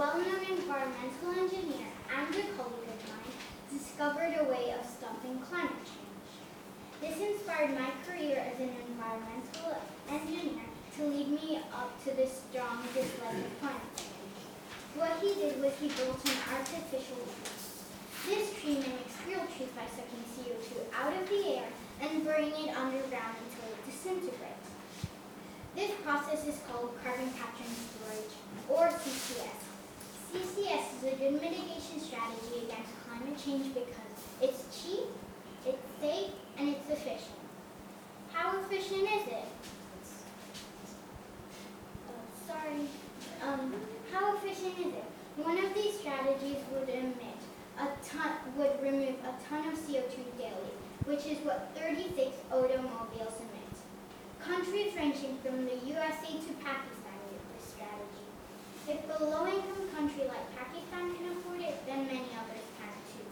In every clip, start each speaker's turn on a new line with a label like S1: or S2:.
S1: well-known environmental engineer and a colleague of mine discovered a way of stopping climate change. This inspired my career as an environmental engineer to lead me up to this strong dislike of climate change. What he did was he built an artificial tree. This tree mimics real trees by sucking CO2 out of the air and burning it underground until it disintegrates. This process is called carbon capture and storage, or CCS. CCS is a good mitigation strategy against climate change because it's cheap, it's safe, and it's efficient. How efficient is it? How efficient is it? One of these strategies would remove a ton of CO2 daily, which is what 36 automobiles emit. Countries ranging from the USA to Pakistan use this strategy. If a low-income country like Pakistan can afford it, then many others can too.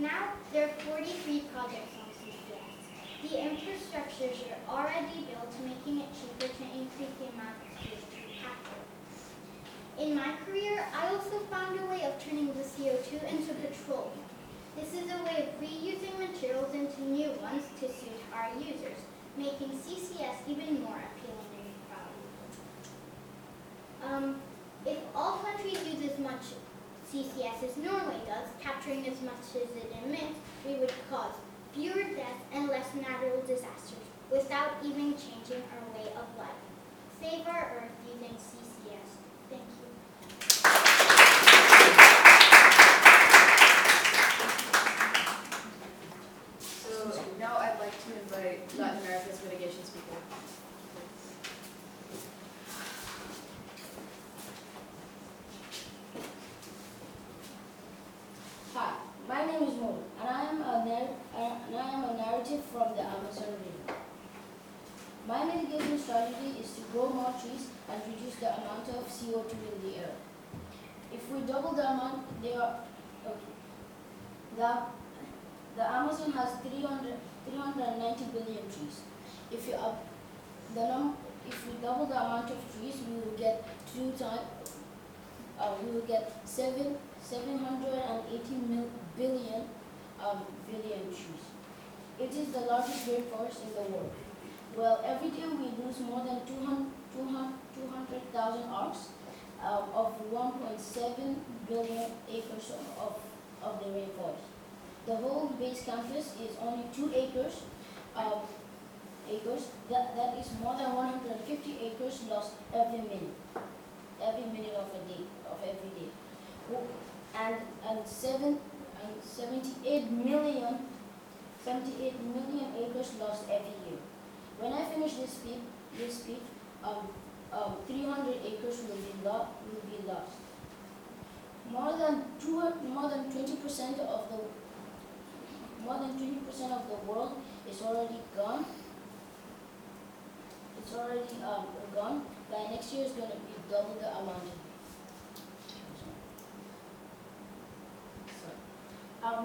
S1: Now, there are 43 projects on CCS. The infrastructures are already built, making it cheaper to increase the amount of CO2 captured. In my career, I also found a way of turning the CO2 into petroleum. This is a way of reusing materials into new ones to suit our users, making CCS even more appealing and valuable. If all countries use as much CCS as Norway does, capturing as much as it emits, we would cause fewer deaths and less natural disasters without even changing our way of life. Save our Earth using CCS. Thank you.
S2: So now I'd like to invite Latin America's mitigation speaker.
S3: Hi, my name is Mo, and I am a narrative from the Amazon River. My mitigation strategy is to grow more trees and reduce the amount of CO2 in the air. If we double the amount, the Amazon has 390 billion trees. If you double the amount of trees, we will get we will get 780 billion trees. It is the largest rainforest in the world. Well, every day we lose more than 200,000 acres of 1.7 billion acres of the rainforest. The whole base campus is only 2 acres. That is more than 150 acres lost every minute of every day. And 78 million acres lost every year. When I finish this speech, 300 acres will be lost. More than 20% of the world is already gone. It's already gone. By next year, it's going to be double the amount.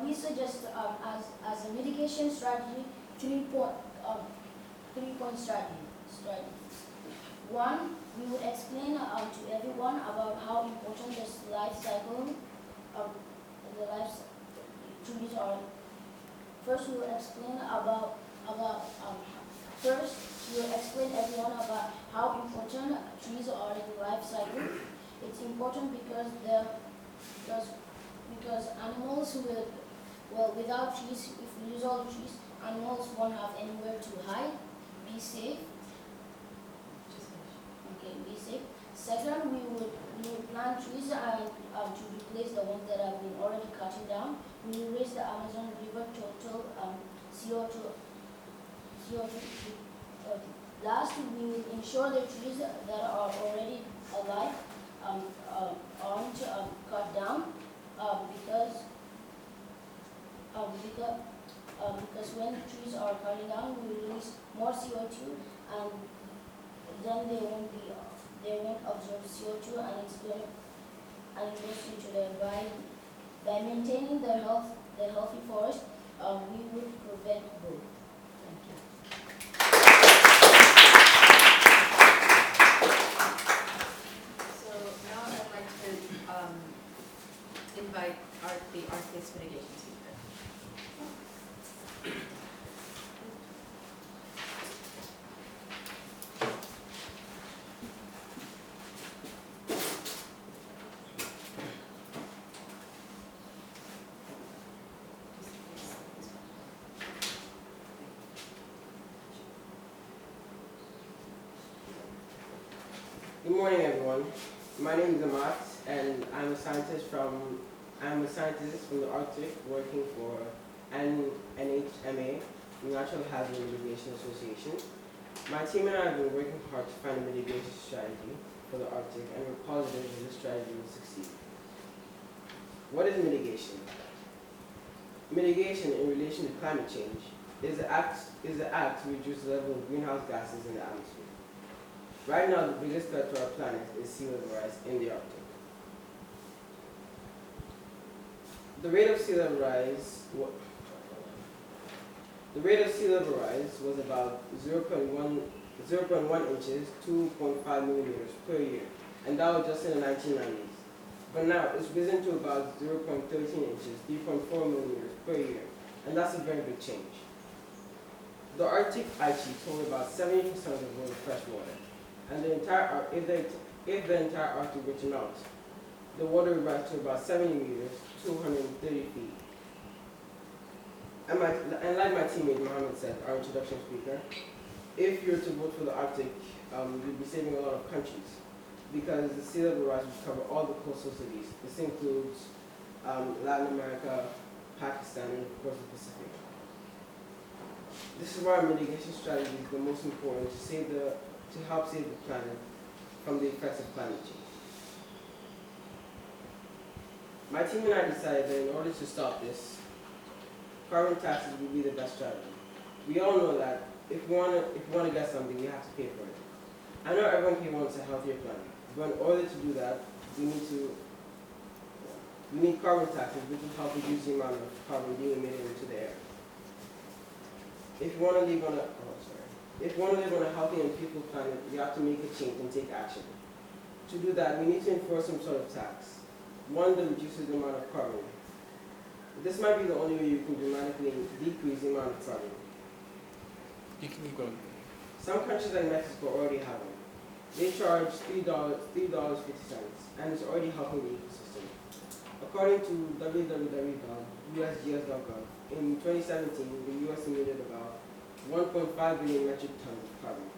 S3: We suggest as a mitigation strategy 3-point strategy. One, we would explain to everyone about how important this life cycle of the life trees are. First, we will explain everyone about how important trees are in the life cycle. It's important because animals without trees, if we lose all the trees, animals won't have anywhere to hide, be safe. Okay, be safe. Second, we would plant trees and to replace the ones that have been already cutting down. We will raise the Amazon River total CO2. Last, we will ensure the trees that are already alive aren't cut down because when trees are cutting down, we release more CO2 and then they won't absorb CO2 and it's going to into the environment. By maintaining the healthy forest, we would prevent both. Thank you.
S2: So now I'd like to invite the Arctic mitigation speaker.
S4: Good morning, everyone. My name is Amat, and I'm a scientist from the Arctic, working for NHMA, the Natural Hazard Mitigation Association. My team and I have been working hard to find a mitigation strategy for the Arctic, and we're positive that this strategy will succeed. What is mitigation? Mitigation in relation to climate change is the act to reduce the level of greenhouse gases in the atmosphere. Right now, the biggest threat to our planet is sea level rise in the Arctic. The rate of sea level rise was about 0.1 inches, 2.5 millimeters per year, and that was just in the 1990s. But now it's risen to about 0.13 inches, 3.4 millimeters per year, and that's a very big change. The Arctic ice sheets hold about 70% of the world's fresh water. And if the entire Arctic were to melt, the water would rise to about 70 meters, 230 feet. And like my teammate Mohammed said, our introduction speaker, if you were to vote for the Arctic, you'd be saving a lot of countries, because the sea level rise would cover all the coastal cities. This includes Latin America, Pakistan, and of course the Pacific. This is why our mitigation strategy is the most important to help save the planet from the effects of climate change. My team and I decided that in order to stop this, carbon taxes would be the best strategy. We all know that if we want to get something, we have to pay for it. I know everyone here wants a healthier planet, but in order to do that, we need carbon taxes, which will help reduce the amount of carbon being emitted into the air. If you want to live on a healthy and peaceful planet, we have to make a change and take action. To do that, we need to enforce some sort of tax, one that reduces the amount of carbon. This might be the only way you can dramatically decrease the amount of carbon.
S5: You can keep going.
S4: Some countries like Mexico already have them. They charge $3.50, and it's already helping the ecosystem. According to www.usgs.gov, in 2017, the U.S. emitted about 1.5 billion metric tons of carbon.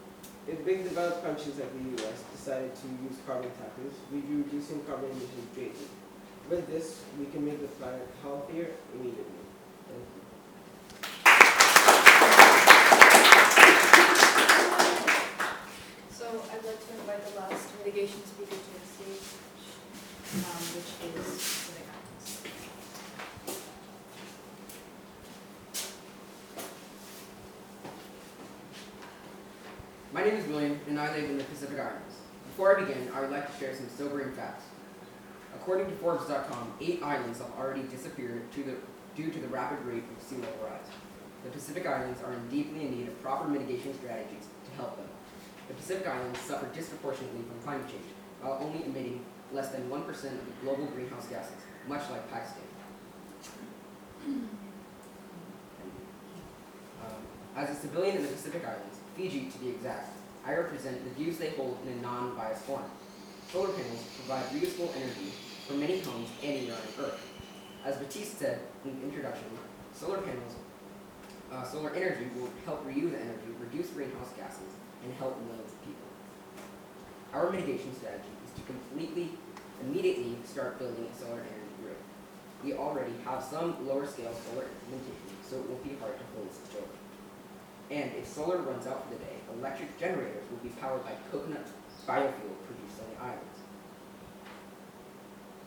S4: If big developed countries like the U.S. decided to use carbon taxes, we'd be reducing carbon emissions greatly. With this, we can make the planet healthier immediately. Thank you.
S2: So I'd like to invite the last mitigation speaker to the stage, which is Pacific Islands.
S6: My name is William, and I live in the Pacific Islands. Before I begin, I would like to share some sobering facts. According to Forbes.com, 8 islands have already disappeared due to the rapid rate of sea level rise. The Pacific Islands are deeply in need of proper mitigation strategies to help them. The Pacific Islands suffer disproportionately from climate change, while only emitting less than 1% of the global greenhouse gases, much like Pakistan. As a civilian in the Pacific Islands, Fiji to be exact, I represent the views they hold in a non-biased form. Solar panels provide reusable energy for many homes anywhere on Earth. As Batiste said in the introduction, solar energy will help reuse energy, reduce greenhouse gases, and help millions of people. Our mitigation strategy is to immediately start building a solar energy grid. We already have some lower scale solar implementation, so it won't be hard to fully switch over. And if solar runs out for the day, electric generators will be powered by coconut biofuel produced on the islands.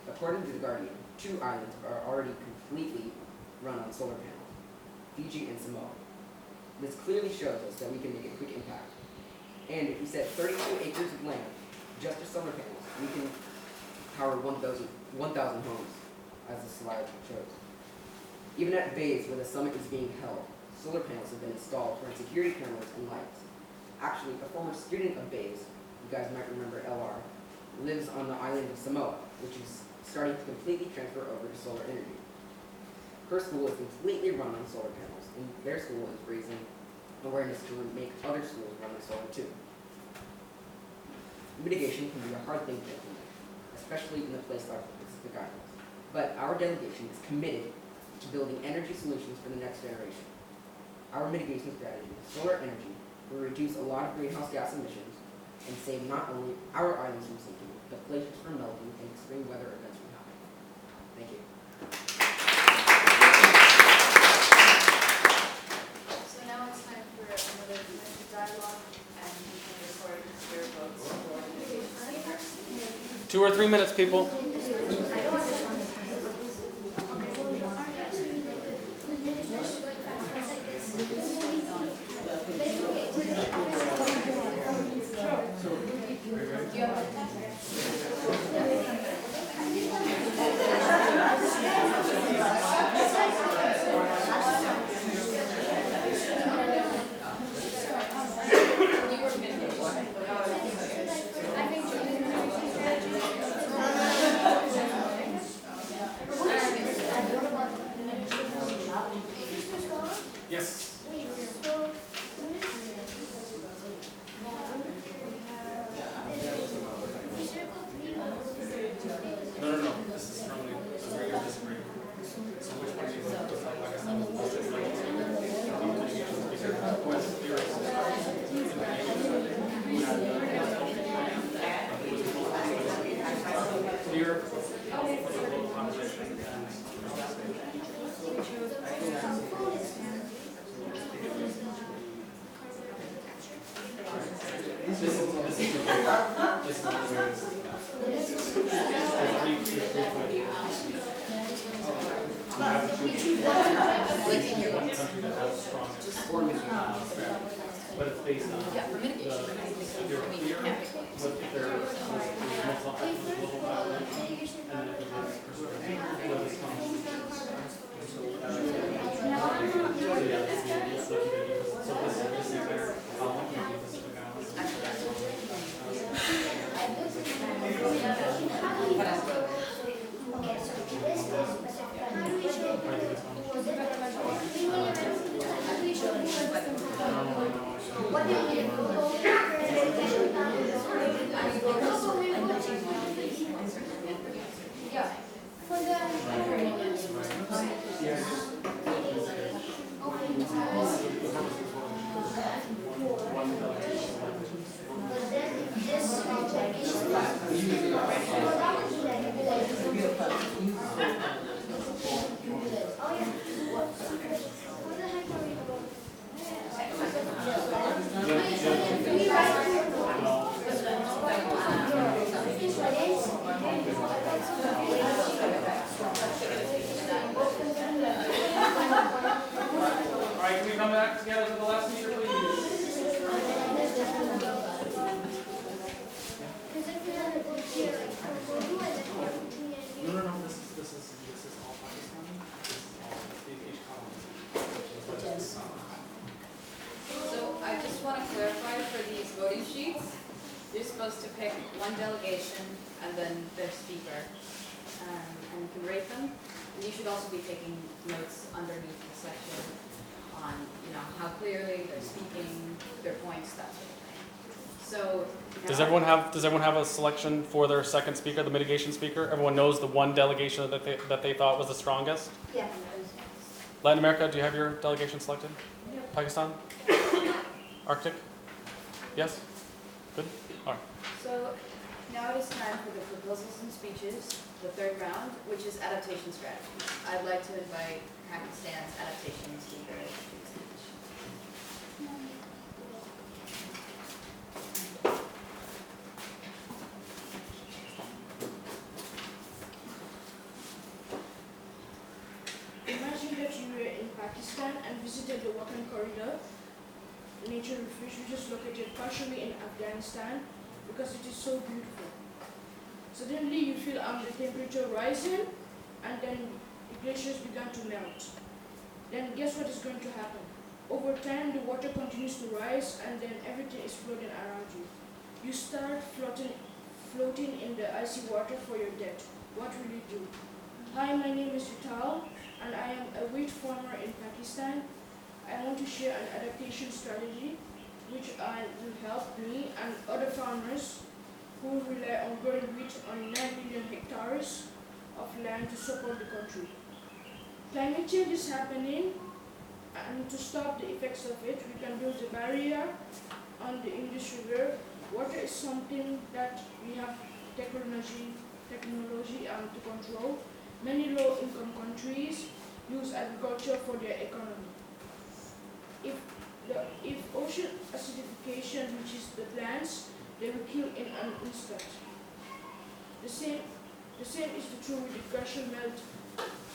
S6: According to The Guardian, 2 islands are already completely run on solar panels, Fiji and Samoa. This clearly shows us that we can make a quick impact. And if we set 32 acres of land just for solar panels, we can power 1,000 homes, as the slide shows. Even at bays where the summit is being held, solar panels have been installed to run security cameras and lights. Actually, a former student of bays, you guys might remember LR, lives on the island of Samoa, which is starting to completely transfer over to solar energy. Her school is completely run on solar panels, and their school is raising awareness to make other schools run on solar too. Mitigation can be a hard thing to implement, especially in a place like the Pacific Islands. But our delegation is committed to building energy solutions for the next generation. Our mitigation strategy, solar energy, will reduce a lot of greenhouse gas emissions and save not only our islands from sinking, but glaciers from melting and extreme weather events from happening. Thank you.
S2: So now it's time for another minute of dialogue, and you can record your votes for mitigation speakers.
S5: 2 or 3 minutes, people. Yes. No. This is normally a regular disagreement. So which one do you want to decide? Like I said, clear for the whole conversation and but it's based on
S2: Yeah, for mitigation.
S5: if you're clear, what if there is multiple population, and then if there's what is common. So yeah, this is so this is better. How long can you do this with
S1: What do you mean? Alright, can we come back together to the last speaker, please? No, this is all Pakistani. This is all each column.
S2: So I just want to clarify for these voting sheets, you're supposed to pick one delegation and then their speaker, and you can rate them. And you should also be taking notes underneath the section on, how clearly they're speaking, their points, that sort of thing. So
S5: Does
S2: now-
S5: everyone have a selection for their second speaker, the mitigation speaker? Everyone knows the one delegation that they thought was the strongest?
S1: Yeah.
S5: Latin America, do you have your delegation selected? Pakistan? Arctic? Yes? Good? All right.
S2: So now it is time for the proposals and speeches, the third round, which is adaptation strategies. I'd like to invite Pakistan's adaptation speaker to speech.
S7: Imagine that you were in Pakistan and visited the Wakhan Corridor, nature refuge which is located partially in Afghanistan because it is so beautiful. Suddenly you feel the temperature rising and then the glaciers began to melt. Then guess what is going to happen? Over time the water continues to rise and then everything is floating around you. You start floating in the icy water for your debt. What will you do? Hi, my name is Vital, and I am a wheat farmer in Pakistan. I want to share an adaptation strategy which will help me and other farmers who rely on growing wheat on 9 million hectares of land to support the country. Climate change is happening, and to stop the effects of it, we can build a barrier on the English River. Water is something that we have technology to control. Many low-income countries use agriculture for their economy. If ocean acidification reaches the plants, they will kill in an instant. The same is true with the glacial melt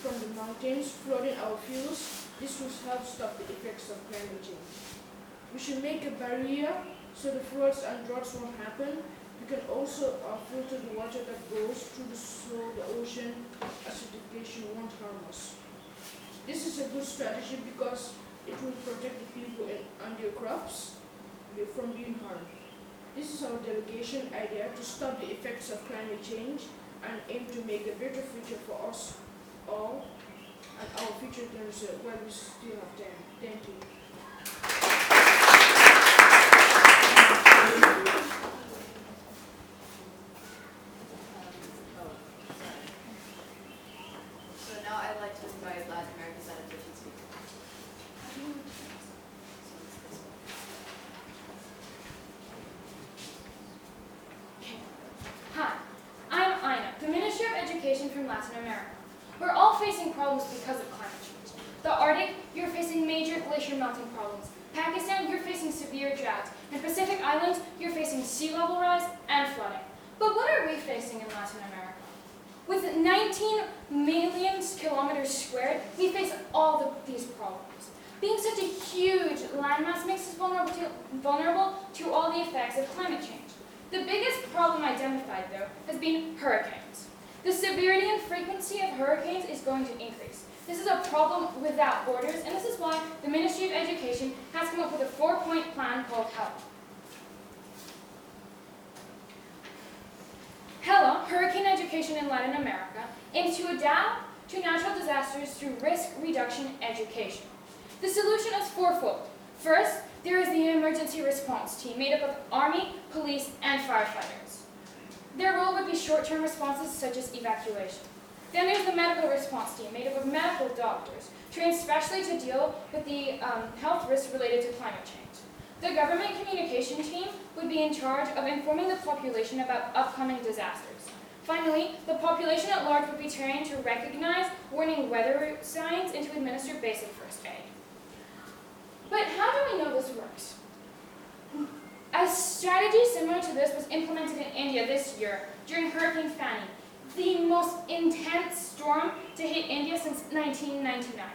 S7: from the mountains, flooding our fields. This will help stop the effects of climate change. We should make a barrier so the floods and droughts won't happen. We can also filter the water that goes through so the ocean acidification won't harm us. This is a good strategy because it will protect the people and their crops from being harmed. This is our delegation idea to stop the effects of climate change and aim to make a better future for us all and our future generations while we still have time. Thank you.
S2: So now I'd like to invite Latin America's adaptation speaker.
S8: Hi, I'm Ina, the Ministry of Education from Latin America. We're all facing problems because of climate change. The Arctic, you're facing major glacier melting problems. Pakistan, you're facing severe drought. And Pacific Islands, you're facing sea level rise and flooding. But what are we facing in Latin America? With 19 million kilometers squared, we face all these problems. Being such a huge landmass makes us vulnerable to all the effects of climate change. The biggest problem identified, though, has been hurricanes. The severity and frequency of hurricanes is going to increase. This is a problem without borders, and this is why the Ministry of Education has come up with a 4-point plan called HELA. HELA, Hurricane Education in Latin America, aims to adapt to natural disasters through risk reduction education. The solution is fourfold. First, there is the emergency response team made up of Army, police, and firefighters. Their role would be short-term responses such as evacuation. Then there's the medical response team made up of medical doctors, trained specially to deal with the health risks related to climate change. The government communication team would be in charge of informing the population about upcoming disasters. Finally, the population at large would be trained to recognize warning weather signs and to administer basic first aid. But how do we know this works? A strategy similar to this was implemented in India this year during Hurricane Fani, the most intense storm to hit India since 1999.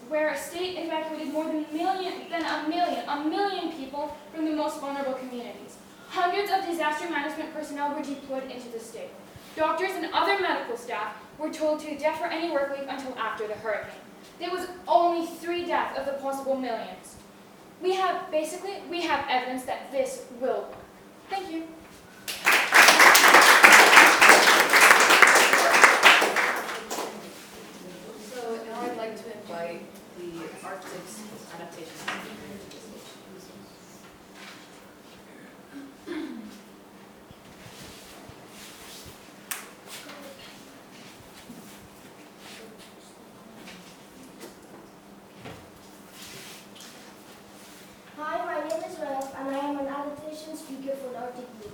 S8: Where a state evacuated more than a million people from the most vulnerable communities. Hundreds of disaster management personnel were deployed into the state. Doctors and other medical staff were told to defer any work leave until after the hurricane. There was only 3 deaths of the possible millions. We have evidence that this will work. Thank you.
S2: So now I'd like to invite the Arctic's adaptation speaker to the stage.
S3: Hi, my name is Ralph, and I am an adaptation speaker for the Arctic League.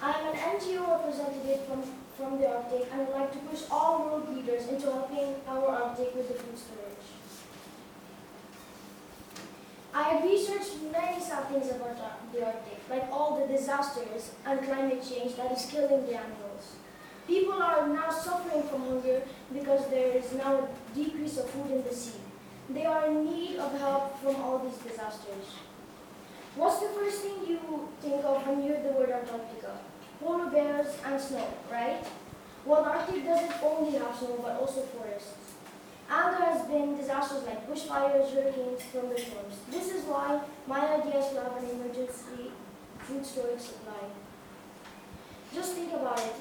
S3: I am an NGO representative from the Arctic, and would like to push all world leaders into helping our Arctic with the food storage. I have researched many sad things about the Arctic, like all the disasters and climate change that is killing the animals. People are now suffering from hunger because there is now a decrease of food in the sea. They are in need of help from all these disasters. What's the first thing you think of when you hear the word Antarctica? Polar bears and snow, right? Well, the Arctic doesn't only have snow, but also forests. And there has been disasters like bushfires, hurricanes, thunderstorms. This is why my idea is to have an emergency food storage supply. just think about it.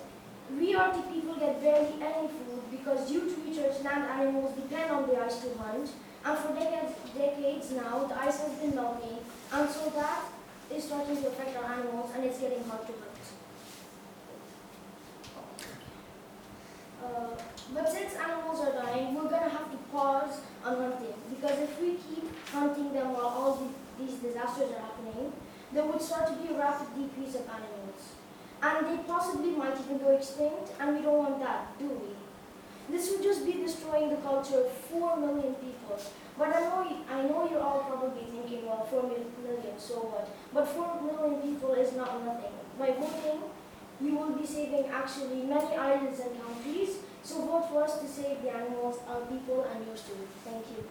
S3: We Arctic people get barely any food because due to research, land animals depend on the ice to hunt. And for decades now, the ice has been melting, and so that is starting to affect our animals, and it's getting hard to hunt. But since animals are dying, we're going to have to pause on hunting, because if we keep hunting them while all these disasters are happening, there would start to be a rapid decrease of animals. And they possibly might even go extinct, and we don't want that, do we? This would just be destroying the culture of 4 million people. But I know you're all probably thinking, well, 4 million, so what? But 4 million people is not nothing. By voting, you will be saving actually many islands and countries. So vote for us to save the animals, our people, and yours too. Thank you.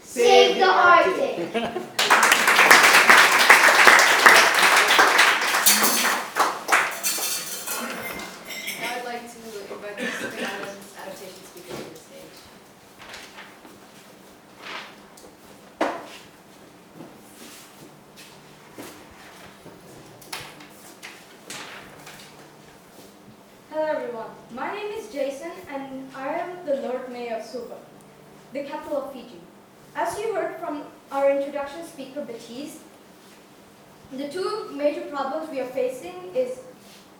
S1: Save the Arctic!
S2: Now I'd like to invite the Pacific Islands adaptation speaker to the stage.
S9: Hello everyone, my name is Jason and I am the Lord Mayor of Suva, the capital of Fiji. As you heard from our introduction speaker, Baptiste, the two major problems we are facing is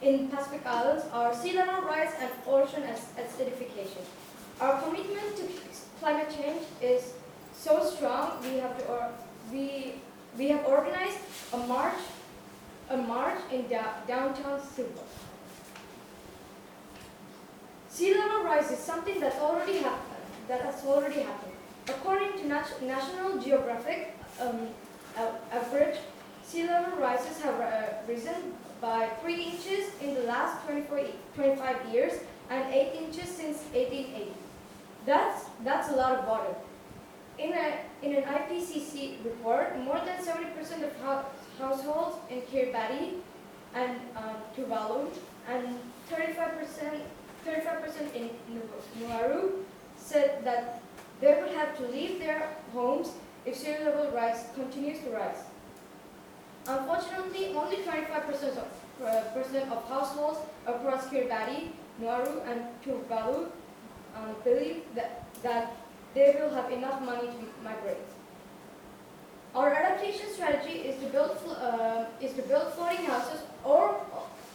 S9: in Pacific Islands are sea level rise and ocean acidification. Our commitment to climate change is so strong. We have organized a march in downtown Suva. Sea level rise is something that has already happened. According to National Geographic average, sea level rises have risen by 3 inches in the last 25 years and 8 inches since 1880. That's a lot of water. In an IPCC report, more than 70% of households in Kiribati and Tuvalu and 35% in Nuaru said that they would have to leave their homes if sea level rise continues to rise. Unfortunately, only 25% of households across Kiribati, Nuaru, and Tuvalu believe that they will have enough money to migrate. Our adaptation strategy is to build floating houses, or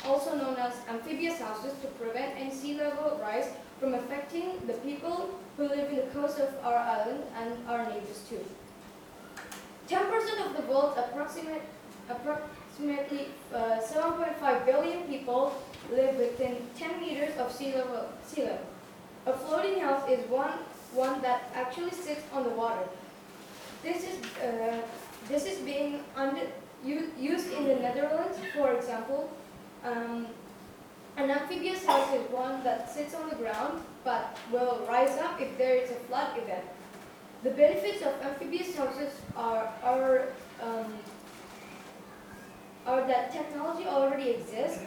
S9: also known as amphibious houses, to prevent any sea level rise from affecting the people who live in the coast of our island and our neighbors too. 10% of the world's approximately 7.5 billion people live within 10 meters of sea level. A floating house is one that actually sits on the water. This is being used in the Netherlands, for example. An amphibious house is one that sits on the ground but will rise up if there is a flood event. The benefits of amphibious houses are that technology already exists,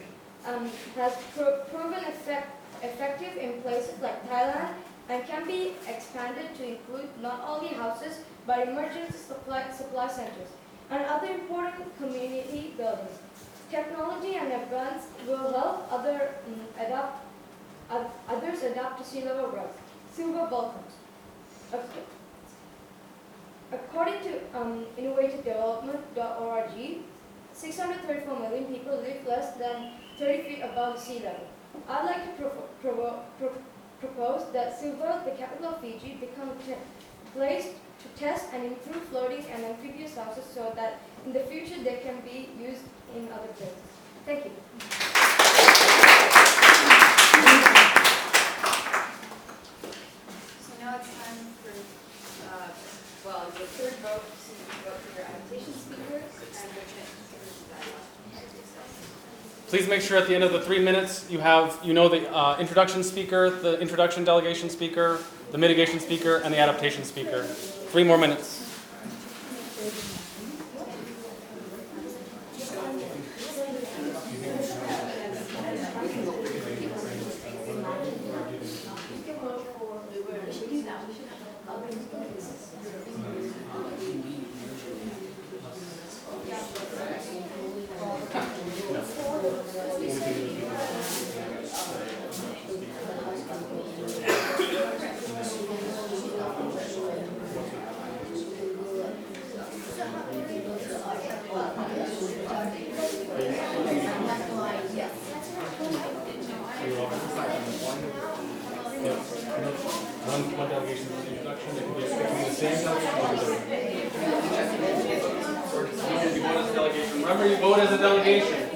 S9: has proven effective in places like Thailand, and can be expanded to include not only houses but emergency supply centers and other important community buildings. Technology and advance will help others adapt to sea level rise. Suva welcomes. According to innovativedevelopment.org, 634 million people live less than 30 feet above sea level. I'd like to propose that Suva, the capital of Fiji, become a place to test and improve floating and amphibious houses so that in the future they can be used in other places. Thank you.
S2: So now it's time for, the third vote to vote for your adaptation speaker and your chance to that last.
S5: Please make sure at the end of the 3 minutes you know the introduction speaker, the introduction delegation speaker, the mitigation speaker, and the adaptation speaker. 3 more minutes. One delegation is introduction. It can be the same delegation or different. You vote as a delegation. Remember, you vote as a delegation.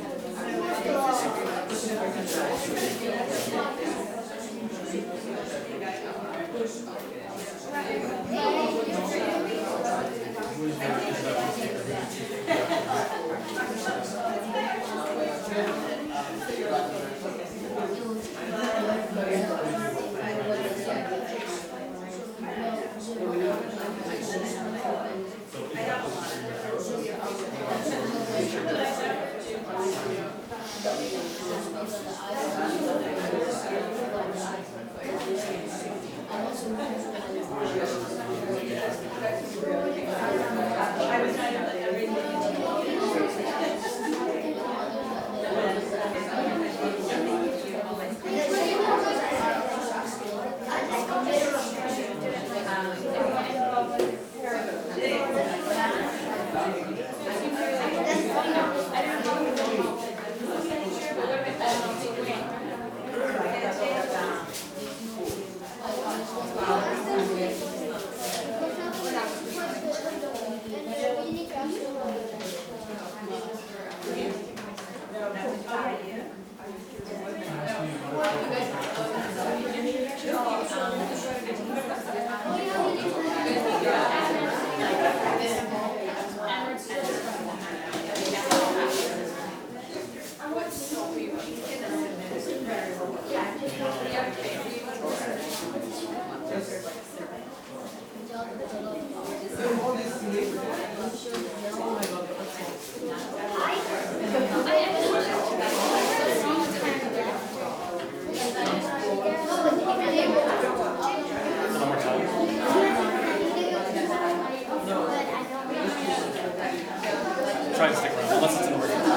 S5: Try and stick around, unless it's an emergency.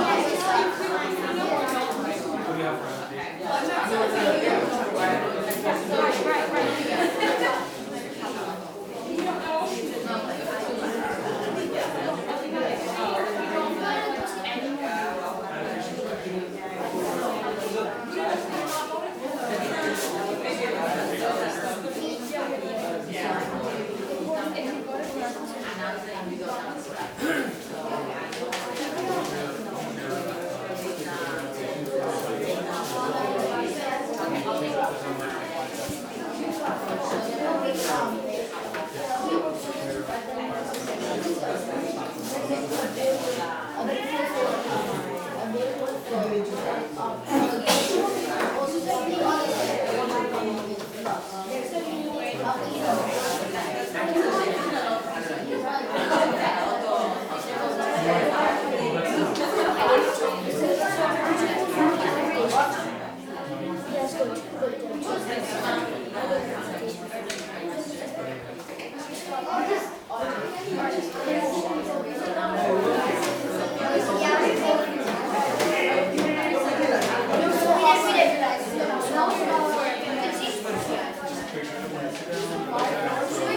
S5: What do you have
S3: Thank you.